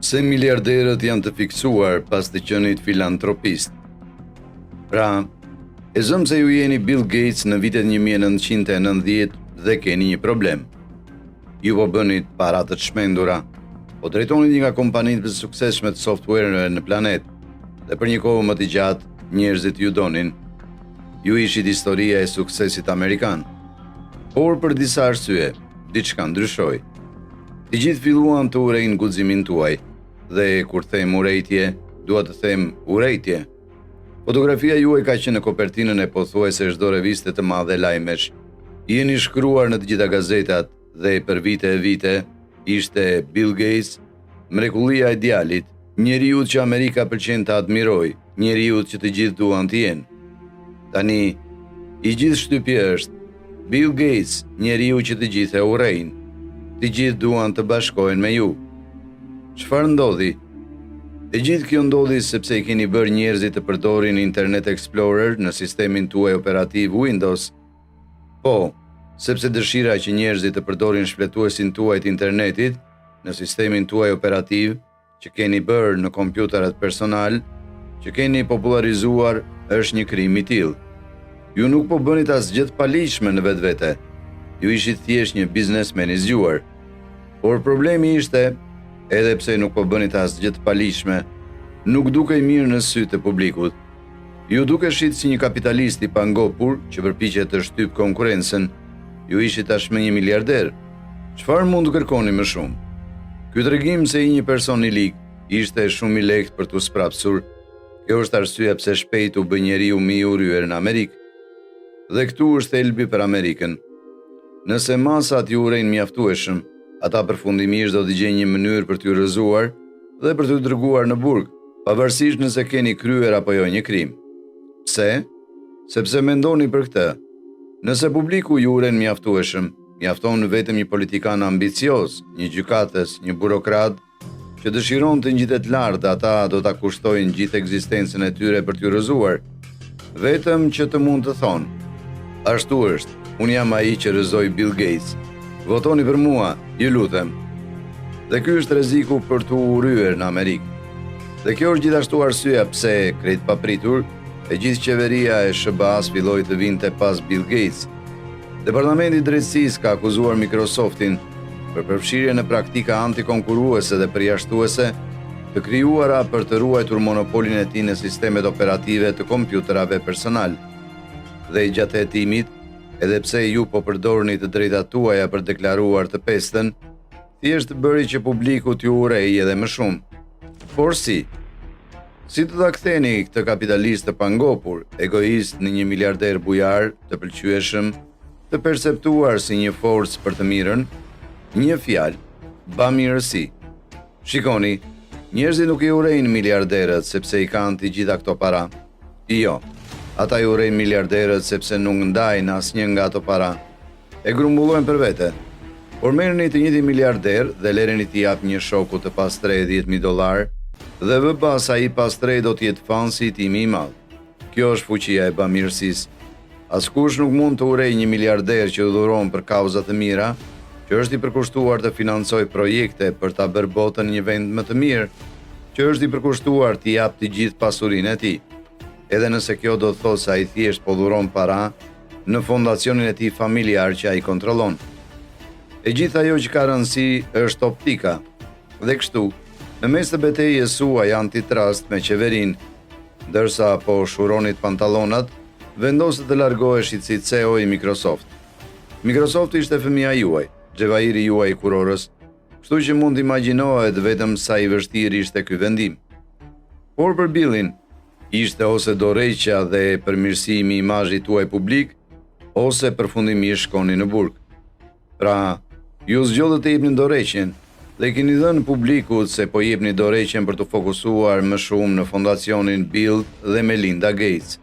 Pse miliarderët janë të fiksuar pas të qenit filantropist? Pra, e zëm se ju jeni Bill Gates në vitet 1990 dhe keni një problem. Ju po bënit para të shmendura, po drejtonit një nga kompanitë të suksesshme të software në planet, dhe për një kohë më të gjatë njerëzit ju donin. Ju ishit historia e suksesit amerikan. Por për disa arsye, diçka ndryshoi. Të gjithë filluan të urejnë guximin tuaj, dhe kur them urejtje, dua të them urejtje. Fotografia juaj ka qenë në kopertinën e pothuajse çdo reviste të madhe lajmesh. Jeni shkruar në të gjitha gazetat dhe për vite e vite ishte Bill Gates, mrekullia e djalit, njeriu që Amerika pëlqen të admiroj, njeriu që të gjithë duan të jenë. Tani, i gjithë shtypje është Bill Gates, njeriu që të gjithë e urrejnë, të gjithë duan të bashkohen me ju. Çfarë ndodhi? E gjithë kjo ndodhi sepse i keni bërë njerëzit të përdorin Internet Explorer në sistemin tuaj operativ Windows. Po, sepse dëshira që njerëzit të përdorin shfletuesin tuaj të internetit në sistemin tuaj operativ që keni bërë në kompjuterat personal, që keni popularizuar, është një krim i tillë. Ju nuk po bënit asgjë të paligjshme në vetvete. Ju ishit thjesht një biznesmen i zgjuar. Por problemi ishte, edhe pse nuk po bënit asgjë të paligjshme, nuk dukej mirë në sy të publikut. Ju dukeshit si një kapitalist i pangopur që përpiqet të shtyp konkurrencën. Ju ishit tashmë një miliarder. Çfarë mund të kërkoni më shumë? Ky tregim se i një person i lig ishte shumë i lehtë për t'u sprapsur. Kjo është arsyeja pse shpejt u bë njeriu më i urryer në Amerikë. Dhe këtu është thelbi për Amerikën. Nëse masat ju urrejnë mjaftueshëm, ata përfundimisht do të gjejnë një mënyrë për t'ju rrëzuar dhe për t'ju dërguar në burg, pavarësisht nëse keni kryer apo jo një krim. Pse? Sepse mendoni për këtë. Nëse publiku ju urren mjaftueshëm, mjafton vetëm një politikan ambicioz, një gjykatës, një burokrat që dëshiron të ngjitet lart, ata do ta kushtojnë gjithë ekzistencën e tyre për t'ju rrëzuar, vetëm që të mund të thonë: ashtu është, unë jam ai që rrëzoi Bill Gates. Votoni për mua, ju lutem. Dhe ky është rreziku për t'u urryer në Amerikë. Dhe kjo është gjithashtu arsyeja pse, krejt papritur, e gjithë qeveria e SBA-s filloi të vinte pas Bill Gates. Departamenti i Drejtësisë ka akuzuar Microsoftin për përfshirje në praktika antikonkurruese dhe përjashtuese të krijuara për të ruajtur monopolin e tij në sistemet operative të kompjuterave personal. Dhe gjatë hetimit, edhe pse ju po përdorni të drejtat tuaja për deklaruar të pestën, thjesht bëri që publiku t'ju urrejë edhe më shumë. Por si? Si të ta ktheni këtë kapitalist të pangopur, egoist në një miliarder bujar, të pëlqyeshëm, të perceptuar si një forcë për të mirën? Një fjalë, bamirësi. Shikoni, njerëzit nuk i urrejnë miliarderët sepse i kanë të gjitha këto para. Jo, ata i urrejnë miliarderët sepse nuk ndajnë asnjë nga ato para. E grumbullojnë për vete. Por merrni të njëjtin miliarder dhe lëreni t'i jap një shoku të pastrej $10,000 dhe vëbas ai pastrej do të jetë fansi i timi i madh. Kjo është fuqia e bamirësisë. Askush nuk mund të urrejë një miliarder që udhëron për kauza të mira, që është i përkushtuar të financojë projekte për ta bërë botën një vend më të mirë, që është i përkushtuar t'i jap të gjithë pasurinë e tij. Edhe nëse kjo do të thotë se ai thjesht po dhuron para në fondacionin e tij familjar që ai kontrollon. E gjithë ajo që ka rëndësi është optika. Dhe kështu, në mes të betejës suaj antitrust me qeverinë, ndërsa po shuronit pantallonat, vendosët të largoheshit si CEO i Microsoft. Microsoft ishte fëmia juaj, xhevairi juaj i kurorës, kështu që mund të imagjinohet vetëm sa i vështirë ishte ky vendim. Por për Billin, ishte ose dorëheqja dhe përmirësimi i imazhit tuaj publik, ose përfundimisht shkoni në burg. Pra, ju zgjodhët të jepni dorëheqjen dhe keni dhënë publikut se po jepni dorëheqjen për të fokusuar më shumë në fondacionin Bill dhe Melinda Gates.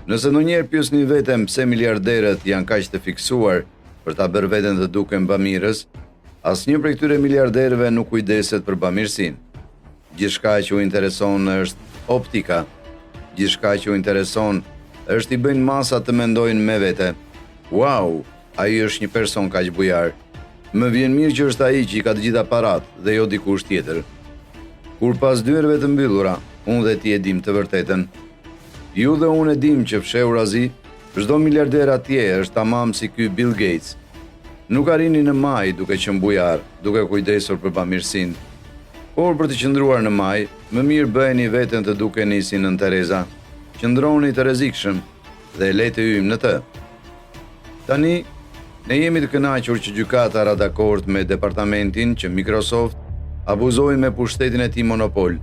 Nëse ndonjëherë pyesni veten pse miliarderët janë kaq të fiksuar për ta bërë veten të duken bamirës, asnjë prej këtyre miliarderëve nuk kujdeset për bamirësinë. Gjithçka që u intereson është optika. Gjithçka që u intereson është i bëjnë masa të mendojnë me vete: "Wow, ai është një person kaq bujar. Më vjen mirë që është ai që i ka të gjitha parat dhe jo dikush tjetër." Kur pas dyerve të mbyllura, unë dhe ti e dim të vërtetën. Ju dhe unë e dim që fshehurazi, çdo miliarder atje është tamam si ky Bill Gates. Nuk arrini në maj duke qenë bujar, duke kujdesur për bamirësinë. Por për të qëndruar në maj, më mirë bëheni veten të dukeni si Nën Tereza. Qëndroni të rrezikshëm dhe le të hyjmë në të. Tani, ne jemi të kënaqur që gjykata ra dakord me departamentin që Microsoft abuzoi me pushtetin e tij monopol,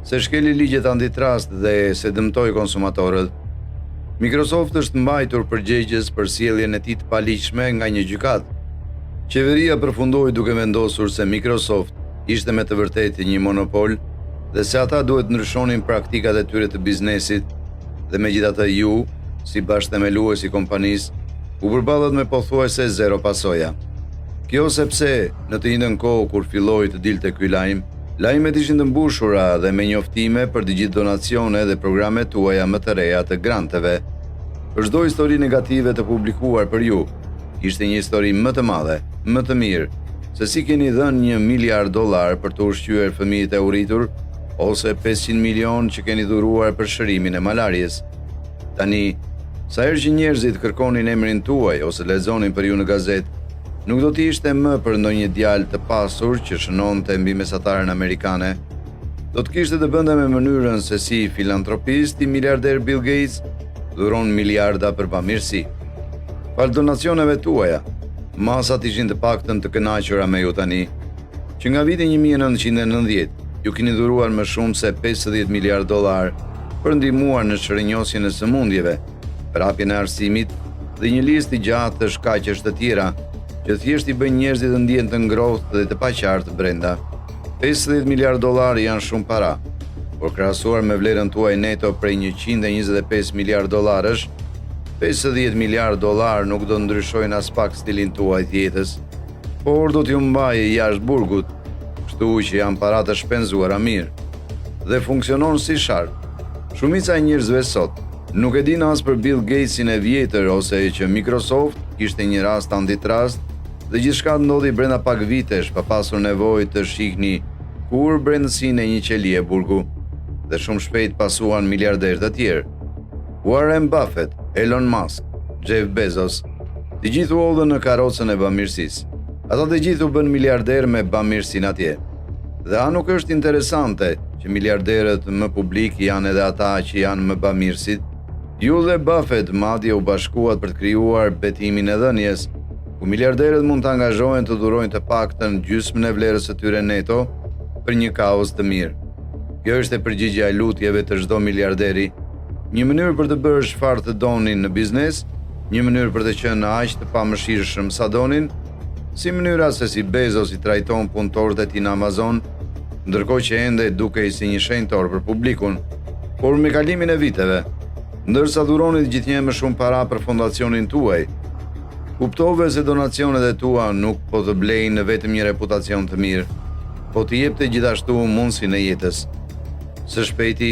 se shkeli ligjet antitrust dhe se dëmtoi konsumatorët. Microsoft është mbajtur përgjegjës për sjelljen e tij të paligjshme nga një gjykatë. Qeveria përfundoi duke vendosur se Microsoft ishte me të vërtetë një monopol dhe se ata duhet ndryshonin praktikat e tyre të biznesit dhe megjithatë ju, si bashkëthemelues i kompanisë, u përballet me pothuajse zero pasoja. Kjo sepse në të njëjtën kohë kur filloi të dilte ky lajm, lajmet ishin të mbushura dhe me njoftime për të gjithë donacione dhe programet tuaja më të reja të granteve. Për çdo histori negative të publikuar për ju, ishte një histori më të madhe, më të mirë, se si keni dhënë $1 miliard për të ushqyer fëmijët e uritur, ose 500 milion që keni dhuruar për shërimin e malarjes. Tani, sa herë që njerëzit kërkonin emrin tuaj ose lexonin për ju në gazetë, nuk do t'i ishte më për ndonjë djalë të pasur që shënonte mbi mesataren amerikane. Do të kishte të bënte me mënyrën se si filantropist i miliarder Bill Gates dhuron miliarda për bamirësi. Fal donacioneve tuaja, masat ishin të paktën të kënaqura me ju tani, që nga viti 1990 ju keni dhuruar më shumë se $50 miliard për ndihmuar në shërinjosjen e sëmundjeve, prapjen e arsimit dhe një listë gjatë të shkaqesh të tjera që thjesht i bën njerëzit të ndihen të ngrohtë dhe të paqartë brenda. $50 miliard janë shumë para, por krahasuar me vlerën tuaj neto prej $125 miliard, $50 miliard nuk do ndryshojnë as pak stilin tuaj të jetës, por do t'ju mbajë jashtë burgut, kështu që janë para të shpenzuara mirë. Dhe funksionon si sharp. Shumica e njerëzve sot nuk e din as për Bill Gatesin e vjetër ose që Microsoft kishte një rast antitrust dhe gjithçka ndodhi brenda pak vitesh pa pasur nevojë të shihni kur brendësinë e një qelie burgu, dhe shumë shpejt pasuan miliarderë të tjerë. Warren Buffett, Elon Musk, Jeff Bezos, të gjithë u hodhën në karrocën e bamirësisë. Ata të gjithë u bën miliarderë me bamirësinë atje. Dhe a nuk është interesante që miliarderët më publik janë edhe ata që janë më bamirësit? Ju dhe Buffett madje u bashkuat për të krijuar betimin e dhënies, ku miliarderët mund të angazhohen të dhurojnë të paktën gjysmën e vlerës së tyre neto për një kauz të mirë. Kjo është e përgjigjja e lutjeve të çdo miliarderi, një mënyrë për të bërë çfarë të donin në biznes, një mënyrë për të qenë aq të pamëshirshëm sa donin, si mënyra se si Bezos i trajton punëtorët e tij në Amazon, ndërkohë që ende dukej si një shenjtor për publikun. Por me kalimin e viteve, ndërsa dhuronit gjithnjë më shumë para për fondacionin tuaj, kuptove se donacionet e tua nuk po të blejnë vetëm një reputacion të mirë, po të jepte gjithashtu mundësinë e jetës. Së shpejti,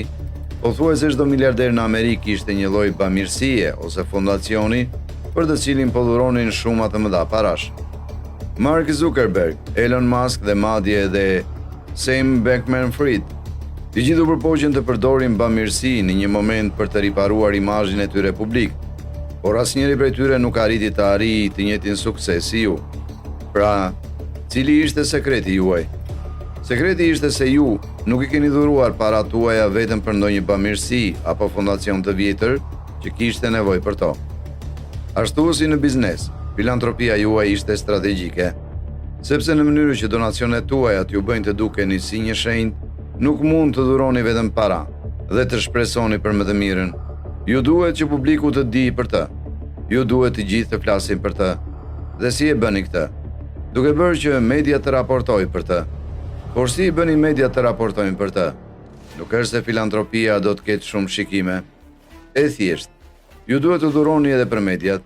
pothuajse çdo miliarder në Amerikë ishte një lloj bamirësie ose fondacioni për të cilin po dhuronin shuma të mëdha parash. Mark Zuckerberg, Elon Musk dhe madje edhe Sam Bankman-Fried, të gjithë u përpoqen të përdorin bamirësi në një moment për të riparuar imazhin e tyre publik, por asnjëri prej tyre nuk arriti të arrijë të njëjtin sukses si ju. Pra, cili ishte sekreti juaj? Sekreti ishte se ju nuk i keni dhuruar parat tuaja vetëm për ndonjë bamirësi apo fondacion të vjetër që kishte nevojë për to. Ashtu si në biznes, filantropia juaj ishte strategjike, sepse në mënyrë që donacionet tuaja t'ju bëjnë të dukeni si një shenjtë, nuk mund të dhuroni vetëm para dhe të shpresoni për më të mirën. Ju duhet që publiku të di për të. Ju duhet të gjithë të flasin për të. Dhe si e bëni këtë? Duke bërë që media të raportojë për të. Por si i bëni media të raportojnë për të? Nuk është se filantropia do të ketë shumë shikime. E thjesht, ju duhet të dhuroni edhe për mediat,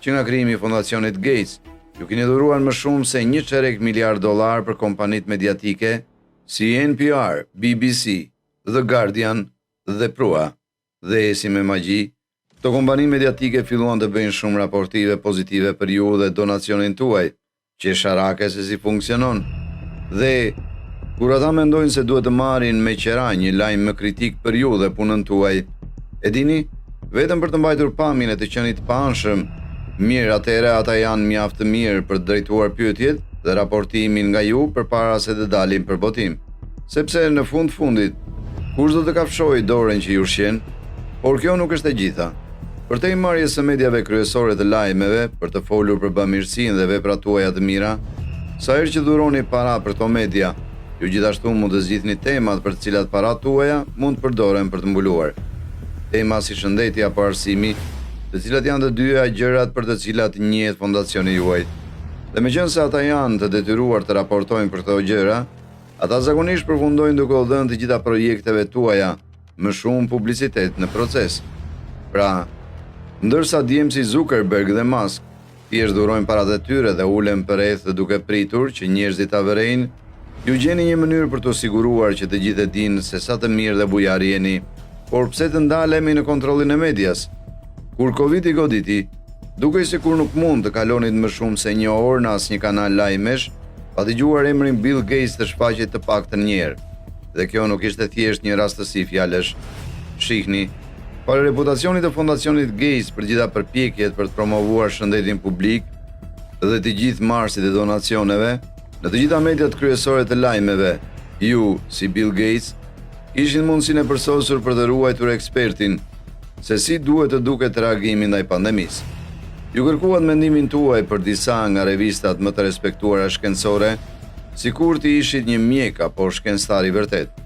që nga krijimi i fondacionit Gates, ju keni dhuruar më shumë se $1 miliard për kompanit mediatike si NPR, BBC, The Guardian dhe Prua. Dhe si me magji, këto kompani mediatike filluan të bëjnë shumë raportive pozitive për ju dhe donacionin tuaj, që sharake se si funksionon. Dhe Kur ata mendojnë se duhet të marrin me qera një lajm më kritik për ju dhe punën tuaj, e dini, vetëm për të mbajtur pamjen e të qenit të paanshëm, mirë, atëherë ata janë mjaft të mirë për të drejtuar pyetjet dhe raportimin nga ju përpara se të dalin për botim. Sepse në fundit, kush do të kafshojë dorën që ju shqen, por kjo nuk është e gjitha. Për te i marrjes së mediave kryesore të lajmeve, për të folur për bamirësinë dhe veprat tuaja të mira, sa herë që dhuroni para për to media, ju gjithashtu mund të zgjidhni temat për të cilat parat tuaja mund të përdoren për të mbuluar. Tema si shëndeti apo arsimi, të cilat janë të dyja gjërat për të cilat njihet fondacioni juaj. Dhe meqense ata janë të detyruar të raportojnë për këto gjëra, ata zakonisht përfundojnë duke u dhënë të gjitha projekteve tuaja më shumë publicitet në proces. Pra, ndërsa djemë si Zuckerberg dhe Musk thjesht dhurojnë parat e tyre dhe ulen përreth duke pritur që njerëzit ta vërejnë, ju gjeni një mënyrë për të siguruar që të gjithë e dinë se sa të mirë dhe bujar jeni, por pse të ndalemi në kontrollin e medias? Kur Covid i goditi, dukej sikur nuk mund të kalonit më shumë se një orë në asnjë kanal lajmesh, pa dëgjuar emrin Bill Gates të shfaqet të paktën një herë. Dhe kjo nuk ishte thjesht një rastësi fjalesh. Shihni, para reputacionit të fondacionit Gates për gjitha përpjekjet për të promovuar shëndetin publik dhe të gjithë marrësit e donacioneve, në të gjitha mediat kryesore të lajmeve, ju, si Bill Gates, ishin mundësinë e përsosur për të ruajtur ekspertin se si duhet të duket reagimi ndaj pandemisë. Ju kërkuat mendimin tuaj për disa nga revistat më të respektuara shkencore, sikur të ishit një mjek apo shkencëtar i vërtet.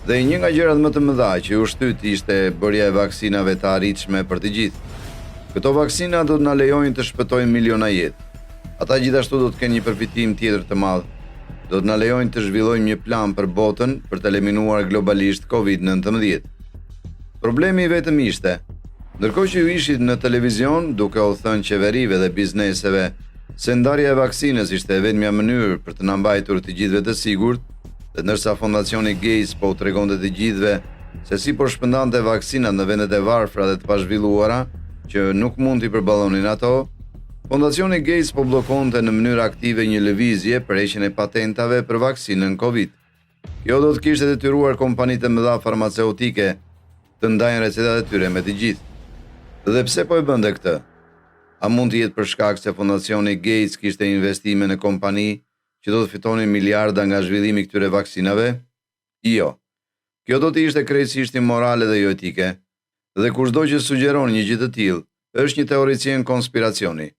Dhe një nga gjërat më të mëdha që u shtyt ishte bërja e vaksinave të arritshme për të gjithë. Këto vaksina do të na lejojnë të shpëtojnë miliona jetë. Ata gjithashtu do të kenë një përfitim tjetër të madh. Do të na lejojnë të zhvillojmë një plan për botën për të eliminuar globalisht Covid-19. Problemi vetëm ishte, ndërkohë që ju ishit në televizion duke u thënë qeverive dhe bizneseve se ndarja e vaksinës ishte vetmja mënyrë për të na mbajtur të gjithëve të sigurt, dhe ndërsa fondacioni Gates po u tregonte të gjithëve se si po shpërndante vaksinat në vendet e varfra dhe të pazhvilluara që nuk mund t'i përballonin ato, fondacioni Gates po bllokonte në mënyrë aktive një lëvizje për heqjen e patentave për vaksinën Covid. Kjo do të kishte detyruar kompanitë e mëdha farmaceutike të ndajnë recetat e tyre me të gjithë. Dhe pse po e bënte këtë? A mund të jetë për shkak se fondacioni Gates kishte investime në kompani që do të fitonin miliarda nga zhvillimi i këtyre vaksinave? Jo. Kjo do të ishte krejtësisht imorale dhe jo etike. Dhe kushdo që sugjeron një gjë të tillë, është një teoricien konspiracioni.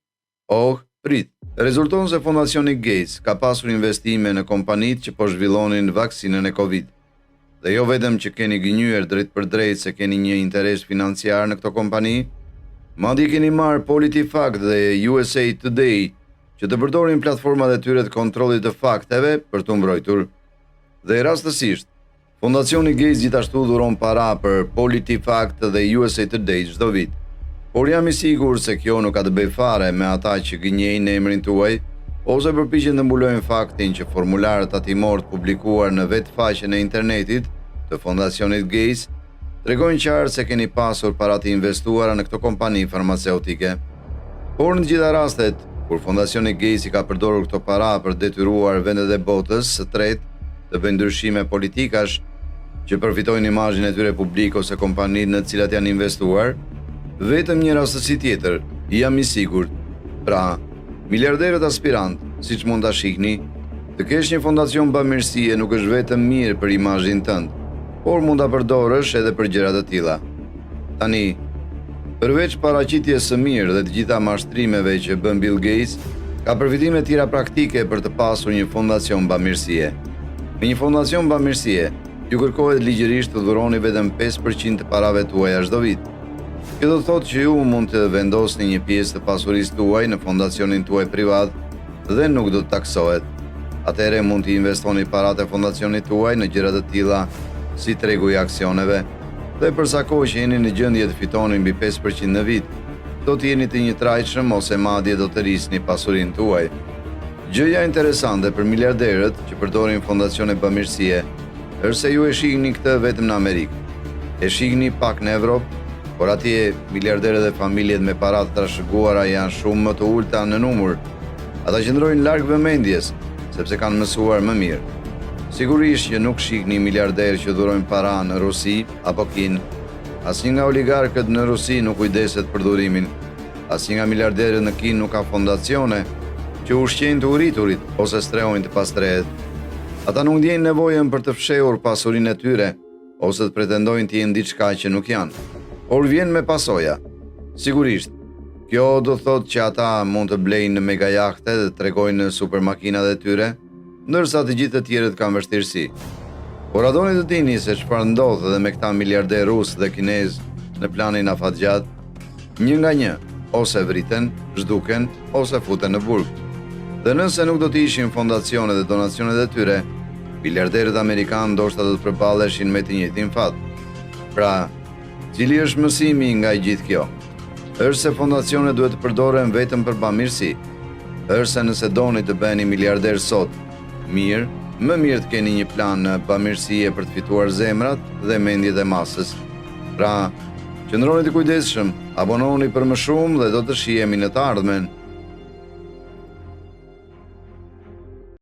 Oh, prit. Rezulton se fondacioni Gates ka pasur investime në kompanitë që po zhvillonin vaksinën e Covid. Dhe jo vetëm që keni gënjyer drejt për drejt se keni një interes financiar në këto kompani, madje keni marrë PolitiFact dhe USA Today që të përdorin platformat e tyre të kontrollit të fakteve për të mbrojtur. Dhe rastësisht, fondacioni Gates gjithashtu dhuron para për PolitiFact dhe USA Today çdo vit. Por jam i sigurt se kjo nuk ka të bëjë fare me ata që gënjejnë emrin tuaj ose përpiqen të mbulojnë faktin që formularët tatimor të publikuar në vetë faqen e internetit të fondacionit Gates tregojnë qartë se keni pasur para të investuara në këto kompani farmaceutike. Por në gjitha rastet, kur fondacioni Gates i ka përdorur këto para për detyruar vendet e botës së tretë të bëjnë ndryshime politikash që përfitojnë imazhin e tyre publik ose kompanitë në të cilat janë investuar, vetëm një rastësi tjetër, jam i sigurt. Pra, miliarderët aspirant, siç mund ta shihni, të kesh një fondacion bamirësie nuk është vetëm mirë për imazhin tënd, por mund ta përdorësh edhe për gjëra të tilla. Tani, përveç paraqitjes së mirë dhe të gjitha mashtrimeve që bën Bill Gates, ka përfitime tjera praktike për të pasur një fondacion bamirësie. Me një fondacion bamirësie, ju kërkohet ligjërisht të dhuroni vetëm 5% të parave tuaja çdo vit. Kjo do të thotë që ju mund të vendosni një pjesë të pasurisë tuaj në fondacionin tuaj privat dhe nuk do të taksohet. Atëherë mund të investoni paratë e fondacionit tuaj në gjëra të tilla si tregu i aksioneve dhe për sa kohë që jeni në gjendje të fitoni mbi 5% në vit, do të jeni të njëtrajtshëm ose madje do të rrisni pasurinë tuaj. Gjëja interesante për miliarderët që përdorin fondacione bamirësie është se ju e shihni këtë vetëm në Amerikë. E shihni pak në Evropë, por atje miliarderët dhe familjet me para të trashëguara janë shumë më të ulta në numër. Ata qëndrojnë larg vëmendjes, sepse kanë mësuar më mirë. Sigurisht që nuk shikni miliarderë që dhurojnë para në Rusi apo Kinë. Asnjë nga oligarkët në Rusi nuk kujdeset për dhurimin. Asnjë nga miliarderët në Kinë nuk ka fondacione që ushqejnë të uriturit ose strehojnë të pastrehet. Ata nuk ndjejnë nevojën për të fshehur pasurinë e tyre ose të pretendojnë të jenë diçka që nuk janë. Por vjen me pasoja. Sigurisht, kjo do thotë që ata mund të blejnë në megajahte dhe të tregojnë në supermakinat e tyre, ndërsa të gjithë të tjerët kanë vështirësi. Por a doni të dini se çfarë ndodh edhe me këta miliarderë rusë dhe kinezë në planin afatgjat? Një nga një, ose vriten, zhduken, ose futen në burg. Dhe nëse nuk do të ishin fondacionet dhe donacionet e tyre, miliarderët amerikanë ndoshta do të përballeshin me të njëjtin fat. Pra, cili është mësimi nga gjithë kjo? Është se fondacionet duhet të përdoren vetëm për bamirësi. Është se nëse doni të bëheni miliarder sot, mirë, më mirë të keni një plan në bamirësie për të fituar zemrat dhe mendjet e masës. Pra, qëndroni të kujdesshëm, abononi për më shumë dhe do të shihemi në të ardhmen.